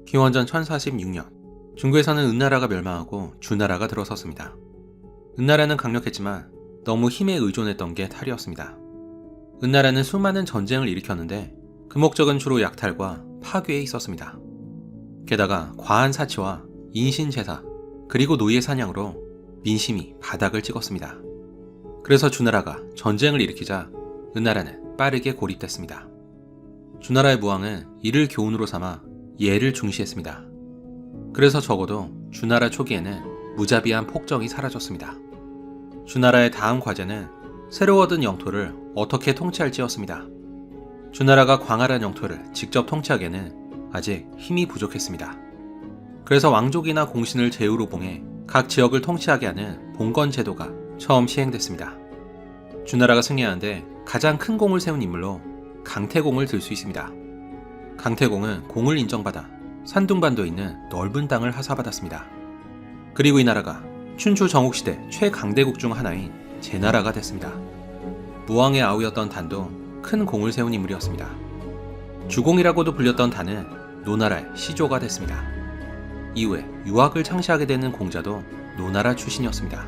기원전 1046년, 중국에서는 은나라가 멸망하고 주나라가 들어섰습니다. 은나라는 강력했지만 너무 힘에 의존했던 게 탈이었습니다. 은나라는 수많은 전쟁을 일으켰는데 그 목적은 주로 약탈과 파괴에 있었습니다. 게다가 과한 사치와 인신제사, 그리고 노예 사냥으로 민심이 바닥을 찍었습니다. 그래서 주나라가 전쟁을 일으키자 은나라는 빠르게 고립됐습니다. 주나라의 무왕은 이를 교훈으로 삼아 예를 중시했습니다. 그래서 적어도 주나라 초기에는 무자비한 폭정이 사라졌습니다. 주나라의 다음 과제는 새로 얻은 영토를 어떻게 통치할지였습니다. 주나라가 광활한 영토를 직접 통치하기에는 아직 힘이 부족했습니다. 그래서 왕족이나 공신을 제후로 봉해 각 지역을 통치하게 하는 봉건 제도가 처음 시행됐습니다. 주나라가 승리하는데 가장 큰 공을 세운 인물로 강태공을 들 수 있습니다. 강태공은 공을 인정받아 산둥반도에 있는 넓은 땅을 하사받았습니다. 그리고 이 나라가 춘추 정옥시대 최강대국 중 하나인 제나라가 됐습니다. 무왕의 아우였던 단도 큰 공을 세운 인물이었습니다. 주공이라고도 불렸던 단은 노나라의 시조가 됐습니다. 이후에 유학을 창시하게 되는 공자도 노나라 출신이었습니다.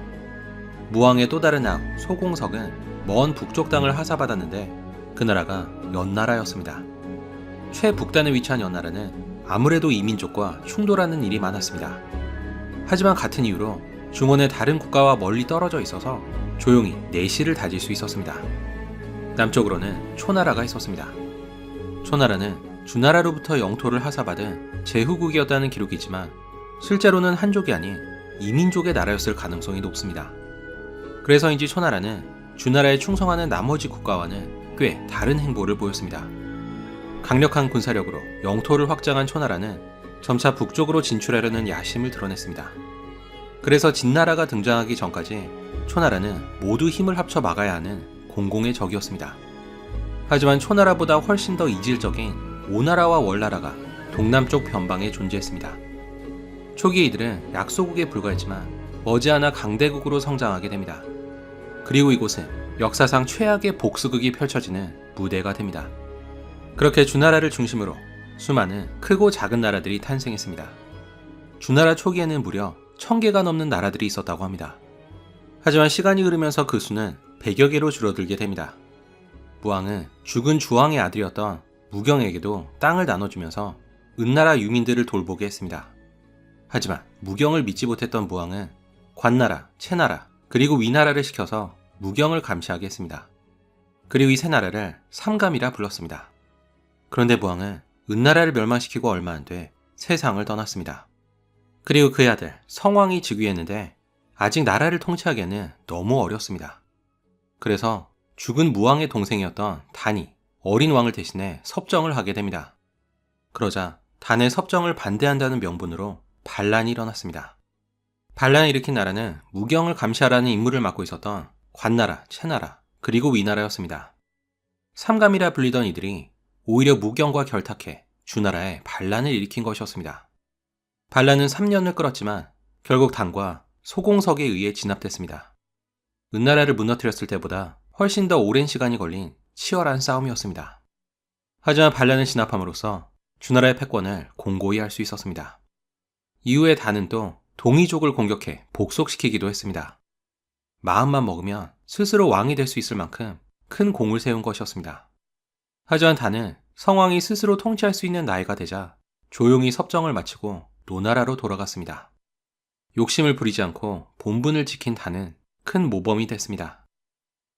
무왕의 또 다른 아우 소공석은 먼 북쪽 땅을 하사받았는데 그 나라가 연나라였습니다. 최북단에 위치한 연나라는 아무래도 이민족과 충돌하는 일이 많았습니다. 하지만 같은 이유로 중원의 다른 국가와 멀리 떨어져 있어서 조용히 내실을 다질 수 있었습니다. 남쪽으로는 초나라가 있었습니다. 초나라는 주나라로부터 영토를 하사받은 제후국이었다는 기록이지만 실제로는 한족이 아닌 이민족의 나라였을 가능성이 높습니다. 그래서인지 초나라는 주나라에 충성하는 나머지 국가와는 꽤 다른 행보를 보였습니다. 강력한 군사력으로 영토를 확장한 초나라는 점차 북쪽으로 진출하려는 야심을 드러냈습니다. 그래서 진나라가 등장하기 전까지 초나라는 모두 힘을 합쳐 막아야 하는 공공의 적이었습니다. 하지만 초나라보다 훨씬 더 이질적인 오나라와 월나라가 동남쪽 변방에 존재했습니다. 초기에 이들은 약소국에 불과했지만 머지않아 강대국으로 성장하게 됩니다. 그리고 이곳은 역사상 최악의 복수극이 펼쳐지는 무대가 됩니다. 그렇게 주나라를 중심으로 수많은 크고 작은 나라들이 탄생했습니다. 주나라 초기에는 무려 1000개가 넘는 나라들이 있었다고 합니다. 하지만 시간이 흐르면서 그 수는 100여 개로 줄어들게 됩니다. 무왕은 죽은 주왕의 아들이었던 무경에게도 땅을 나눠주면서 은나라 유민들을 돌보게 했습니다. 하지만 무경을 믿지 못했던 무왕은 관나라, 채나라, 그리고 위나라를 시켜서 무경을 감시하게 했습니다. 그리고 이 세 나라를 삼감이라 불렀습니다. 그런데 무왕은 은나라를 멸망시키고 얼마 안 돼 세상을 떠났습니다. 그리고 그의 아들 성왕이 즉위했는데 아직 나라를 통치하기에는 너무 어렸습니다. 그래서 죽은 무왕의 동생이었던 단이 어린 왕을 대신해 섭정을 하게 됩니다. 그러자 단의 섭정을 반대한다는 명분으로 반란이 일어났습니다. 반란을 일으킨 나라는 무경을 감시하라는 임무를 맡고 있었던 관나라, 채나라, 그리고 위나라였습니다. 삼감이라 불리던 이들이 오히려 무경과 결탁해 주나라에 반란을 일으킨 것이었습니다. 반란은 3년을 끌었지만 결국 단과 소공석에 의해 진압됐습니다. 은나라를 무너뜨렸을 때보다 훨씬 더 오랜 시간이 걸린 치열한 싸움이었습니다. 하지만 반란을 진압함으로써 주나라의 패권을 공고히 할 수 있었습니다. 이후에 단은 또 동이족을 공격해 복속시키기도 했습니다. 마음만 먹으면 스스로 왕이 될 수 있을 만큼 큰 공을 세운 것이었습니다. 하지만 단은 성왕이 스스로 통치할 수 있는 나이가 되자 조용히 섭정을 마치고 노나라로 돌아갔습니다. 욕심을 부리지 않고 본분을 지킨 단은 큰 모범이 됐습니다.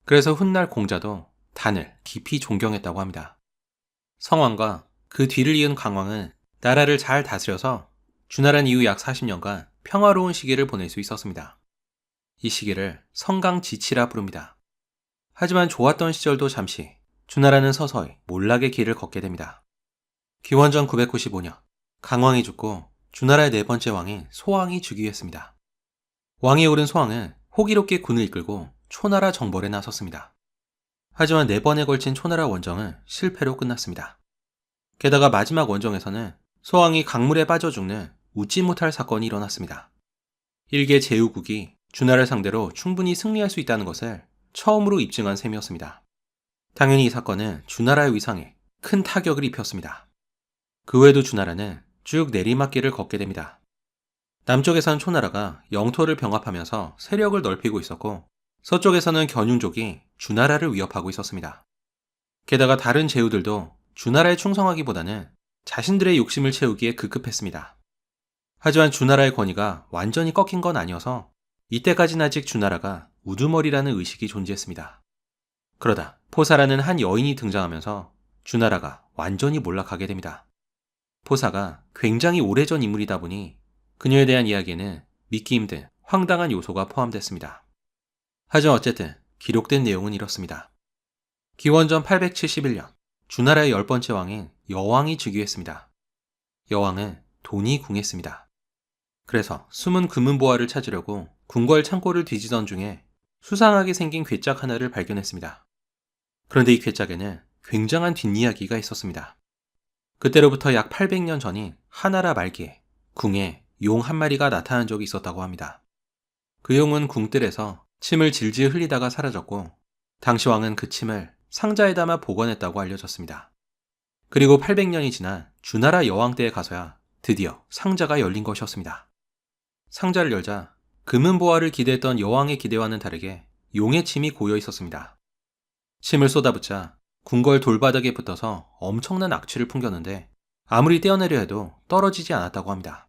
그래서 훗날 공자도 단을 깊이 존경했다고 합니다. 성왕과 그 뒤를 이은 강왕은 나라를 잘 다스려서 주나라는 이후 약 40년간 평화로운 시기를 보낼 수 있었습니다. 이 시기를 성강지치라 부릅니다. 하지만 좋았던 시절도 잠시 주나라는 서서히 몰락의 길을 걷게 됩니다. 기원전 995년 강왕이 죽고 주나라의 네 번째 왕인 소왕이 즉위했습니다. 왕에 오른 소왕은 호기롭게 군을 이끌고 초나라 정벌에 나섰습니다. 하지만 4번에 걸친 초나라 원정은 실패로 끝났습니다. 게다가 마지막 원정에서는 소왕이 강물에 빠져 죽는 웃지 못할 사건이 일어났습니다. 일개 제후국이 주나라를 상대로 충분히 승리할 수 있다는 것을 처음으로 입증한 셈이었습니다. 당연히 이 사건은 주나라의 위상에 큰 타격을 입혔습니다. 그 외에도 주나라는 쭉 내리막길을 걷게 됩니다. 남쪽에선 초나라가 영토를 병합하면서 세력을 넓히고 있었고, 서쪽에서는 견융족이 주나라를 위협하고 있었습니다. 게다가 다른 제후들도 주나라에 충성하기보다는 자신들의 욕심을 채우기에 급급했습니다. 하지만 주나라의 권위가 완전히 꺾인 건 아니어서 이때까지는 아직 주나라가 우두머리라는 의식이 존재했습니다. 그러다 포사라는 한 여인이 등장하면서 주나라가 완전히 몰락하게 됩니다. 포사가 굉장히 오래전 인물이다 보니 그녀에 대한 이야기에는 믿기 힘든 황당한 요소가 포함됐습니다. 하지만 어쨌든 기록된 내용은 이렇습니다. 기원전 871년 주나라의 10번째 왕인 여왕이 즉위했습니다. 여왕은 돈이 궁했습니다. 그래서 숨은 금은보화를 찾으려고 궁궐 창고를 뒤지던 중에 수상하게 생긴 괴짝 하나를 발견했습니다. 그런데 이 괴짝에는 굉장한 뒷이야기가 있었습니다. 그때로부터 약 800년 전인 하나라 말기에 궁에 용 한 마리가 나타난 적이 있었다고 합니다. 그 용은 궁뜰에서 침을 질질 흘리다가 사라졌고, 당시 왕은 그 침을 상자에 담아 보관했다고 알려졌습니다. 그리고 800년이 지난 주나라 여왕 때에 가서야 드디어 상자가 열린 것이었습니다. 상자를 열자 금은보화를 기대했던 여왕의 기대와는 다르게 용의 침이 고여 있었습니다. 침을 쏟아붓자 궁궐 돌바닥에 붙어서 엄청난 악취를 풍겼는데 아무리 떼어내려 해도 떨어지지 않았다고 합니다.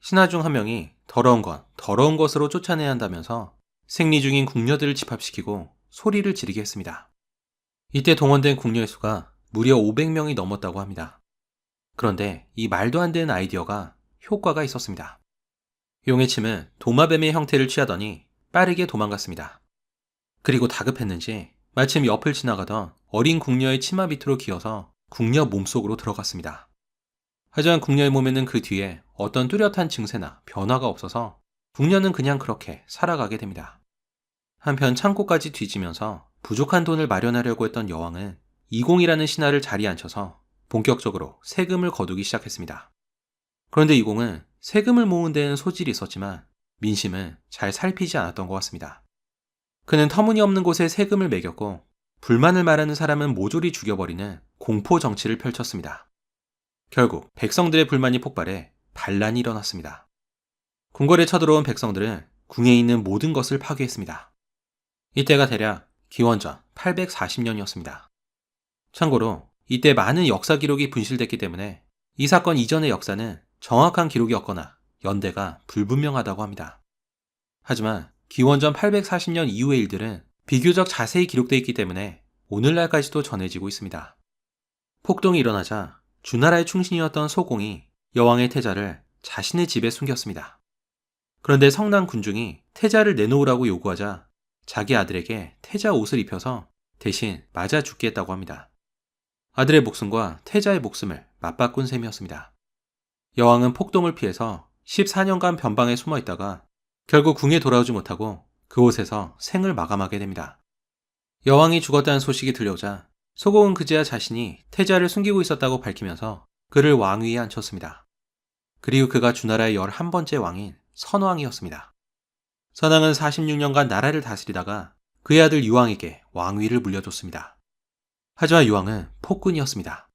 신하 중 한 명이 더러운 건 더러운 것으로 쫓아내야 한다면서 생리 중인 궁녀들을 집합시키고 소리를 지르게 했습니다. 이때 동원된 궁녀의 수가 무려 500명이 넘었다고 합니다. 그런데 이 말도 안 되는 아이디어가 효과가 있었습니다. 용의 침은 도마뱀의 형태를 취하더니 빠르게 도망갔습니다. 그리고 다급했는지 마침 옆을 지나가던 어린 궁녀의 치마 밑으로 기어서 궁녀 몸속으로 들어갔습니다. 하지만 궁녀의 몸에는 그 뒤에 어떤 뚜렷한 증세나 변화가 없어서 궁녀는 그냥 그렇게 살아가게 됩니다. 한편 창고까지 뒤지면서 부족한 돈을 마련하려고 했던 여왕은 이공이라는 신하를 자리에 앉혀서 본격적으로 세금을 거두기 시작했습니다. 그런데 이공은 세금을 모은 데는 소질이 있었지만 민심은 잘 살피지 않았던 것 같습니다. 그는 터무니없는 곳에 세금을 매겼고 불만을 말하는 사람은 모조리 죽여버리는 공포 정치를 펼쳤습니다. 결국 백성들의 불만이 폭발해 반란이 일어났습니다. 궁궐에 쳐들어온 백성들은 궁에 있는 모든 것을 파괴했습니다. 이때가 대략 기원전 840년이었습니다. 참고로 이때 많은 역사 기록이 분실됐기 때문에 이 사건 이전의 역사는 정확한 기록이 없거나 연대가 불분명하다고 합니다. 하지만 기원전 840년 이후의 일들은 비교적 자세히 기록되어 있기 때문에 오늘날까지도 전해지고 있습니다. 폭동이 일어나자 주나라의 충신이었던 소공이 여왕의 태자를 자신의 집에 숨겼습니다. 그런데 성난 군중이 태자를 내놓으라고 요구하자 자기 아들에게 태자 옷을 입혀서 대신 맞아 죽게 했다고 합니다. 아들의 목숨과 태자의 목숨을 맞바꾼 셈이었습니다. 여왕은 폭동을 피해서 14년간 변방에 숨어 있다가 결국 궁에 돌아오지 못하고 그곳에서 생을 마감하게 됩니다. 여왕이 죽었다는 소식이 들려오자 소공은 그제야 자신이 태자를 숨기고 있었다고 밝히면서 그를 왕위에 앉혔습니다. 그리고 그가 주나라의 11번째 왕인 선왕이었습니다. 선왕은 46년간 나라를 다스리다가 그의 아들 유왕에게 왕위를 물려줬습니다. 하지만 유왕은 폭군이었습니다.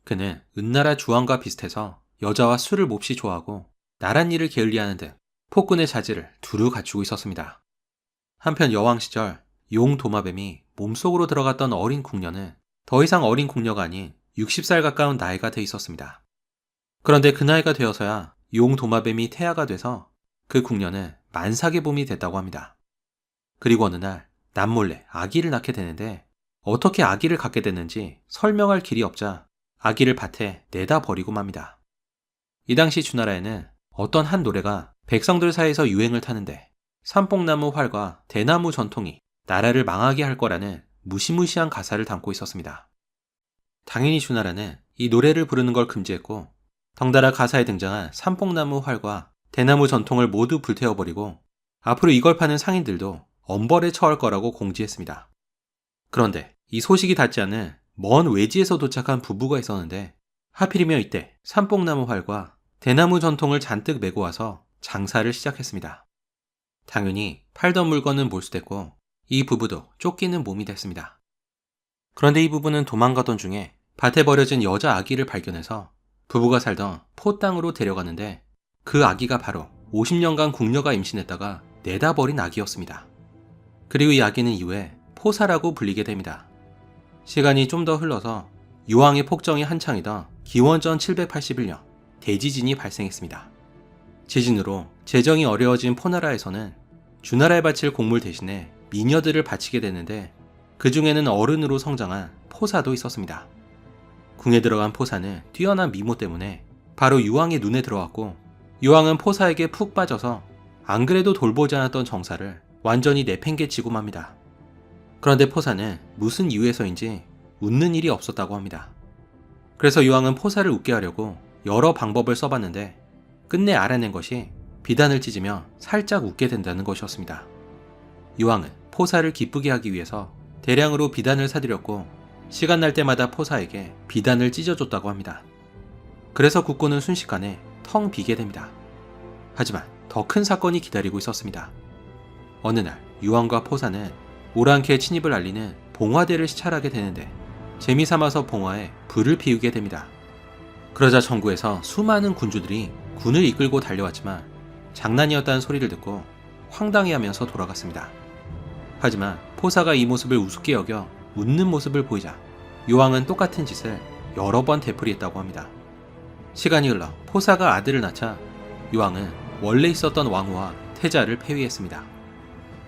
그는 은나라 주왕과 비슷해서 여자와 술을 몹시 좋아하고 나랏일을 게을리하는 등 폭군의 자질을 두루 갖추고 있었습니다. 한편 여왕 시절 용 도마뱀이 몸속으로 들어갔던 어린 궁녀는 더 이상 어린 궁녀가 아닌 60살 가까운 나이가 돼 있었습니다. 그런데 그 나이가 되어서야 용 도마뱀이 태아가 돼서 그 궁녀는 만삭의 봄이 됐다고 합니다. 그리고 어느 날 남몰래 아기를 낳게 되는데 어떻게 아기를 갖게 됐는지 설명할 길이 없자 아기를 밭에 내다 버리고 맙니다. 이 당시 주나라에는 어떤 한 노래가 백성들 사이에서 유행을 타는데 삼뽕나무 활과 대나무 전통이 나라를 망하게 할 거라는 무시무시한 가사를 담고 있었습니다. 당연히 주나라는 이 노래를 부르는 걸 금지했고 덩달아 가사에 등장한 삼뽕나무 활과 대나무 전통을 모두 불태워버리고 앞으로 이걸 파는 상인들도 엄벌에 처할 거라고 공지했습니다. 그런데 이 소식이 닿지 않은 먼 외지에서 도착한 부부가 있었는데 하필이면 이때 삼뽕나무 활과 대나무 전통을 잔뜩 메고 와서 장사를 시작했습니다. 당연히 팔던 물건은 몰수됐고 이 부부도 쫓기는 몸이 됐습니다. 그런데 이 부부는 도망가던 중에 밭에 버려진 여자 아기를 발견해서 부부가 살던 포 땅으로 데려가는데 그 아기가 바로 50년간 궁녀가 임신했다가 내다 버린 아기였습니다. 그리고 이 아기는 이후에 포사라고 불리게 됩니다. 시간이 좀 더 흘러서 유황의 폭정이 한창이던 기원전 781년 대지진이 발생했습니다. 지진으로 재정이 어려워진 포나라에서는 주나라에 바칠 곡물 대신에 미녀들을 바치게 되는데 그 중에는 어른으로 성장한 포사도 있었습니다. 궁에 들어간 포사는 뛰어난 미모 때문에 바로 유황의 눈에 들어왔고 유황은 포사에게 푹 빠져서 안 그래도 돌보지 않았던 정사를 완전히 내팽개치고 맙니다. 그런데 포사는 무슨 이유에서인지 웃는 일이 없었다고 합니다. 그래서 유황은 포사를 웃게 하려고 여러 방법을 써봤는데 끝내 알아낸 것이 비단을 찢으며 살짝 웃게 된다는 것이었습니다. 유황은 포사를 기쁘게 하기 위해서 대량으로 비단을 사들였고 시간 날 때마다 포사에게 비단을 찢어줬다고 합니다. 그래서 국고는 순식간에 텅 비게 됩니다. 하지만 더 큰 사건이 기다리고 있었습니다. 어느 날 유황과 포사는 오랑캐 침입을 알리는 봉화대를 시찰하게 되는데 재미삼아서 봉화에 불을 피우게 됩니다. 그러자 전구에서 수많은 군주들이 군을 이끌고 달려왔지만 장난이었다는 소리를 듣고 황당해하면서 돌아갔습니다. 하지만 포사가 이 모습을 우습게 여겨 웃는 모습을 보이자 유황은 똑같은 짓을 여러 번 되풀이했다고 합니다. 시간이 흘러 포사가 아들을 낳자 유황은 원래 있었던 왕후와 태자를 폐위했습니다.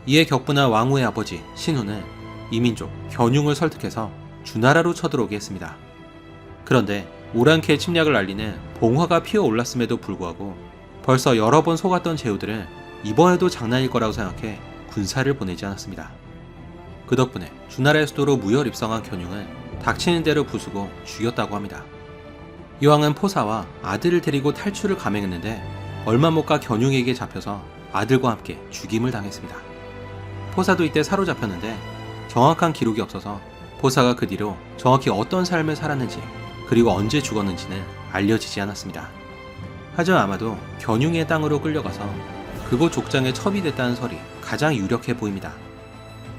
이에 격분한 왕후의 아버지 신후는 이민족 견융을 설득해서 주나라로 쳐들어오게 했습니다. 그런데 오랑캐의 침략을 알리는 봉화가 피어올랐음에도 불구하고 벌써 여러 번 속았던 제후들은 이번에도 장난일 거라고 생각해 군사를 보내지 않았습니다. 그 덕분에 주나라의 수도로 무혈 입성한 견융은 닥치는 대로 부수고 죽였다고 합니다. 유황은 포사와 아들을 데리고 탈출을 감행했는데 얼마 못 가 견융에게 잡혀서 아들과 함께 죽임을 당했습니다. 포사도 이때 사로잡혔는데 정확한 기록이 없어서 포사가 그 뒤로 정확히 어떤 삶을 살았는지 그리고 언제 죽었는지는 알려지지 않았습니다. 하지만 아마도 견융의 땅으로 끌려가서 그곳 족장에 첩이됐다는 설이 가장 유력해 보입니다.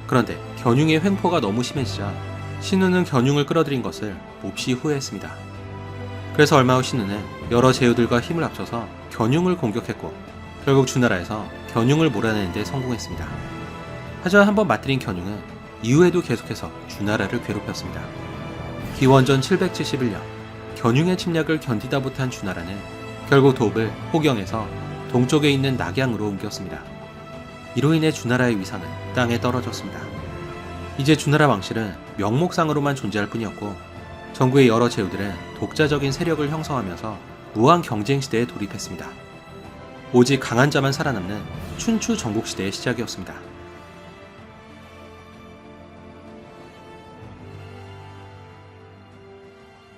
그런데 견융의 횡포가 너무 심해지자 신우는 견융을 끌어들인 것을 몹시 후회했습니다. 그래서 얼마 후 신우는 여러 제후들과 힘을 합쳐서 견융을 공격했고 결국 주나라에서 견융을 몰아내는 데 성공했습니다. 하지만 한번 맞들인 견융은 이후에도 계속해서 주나라를 괴롭혔습니다. 기원전 771년 견융의 침략을 견디다 못한 주나라는 결국 돕을 호경에서 동쪽에 있는 낙양으로 옮겼습니다. 이로 인해 주나라의 위상은 땅에 떨어졌습니다. 이제 주나라 왕실은 명목상으로만 존재할 뿐이었고 전국의 여러 제후들은 독자적인 세력을 형성하면서 무한 경쟁 시대에 돌입했습니다. 오직 강한 자만 살아남는 춘추 전국시대의 시작이었습니다.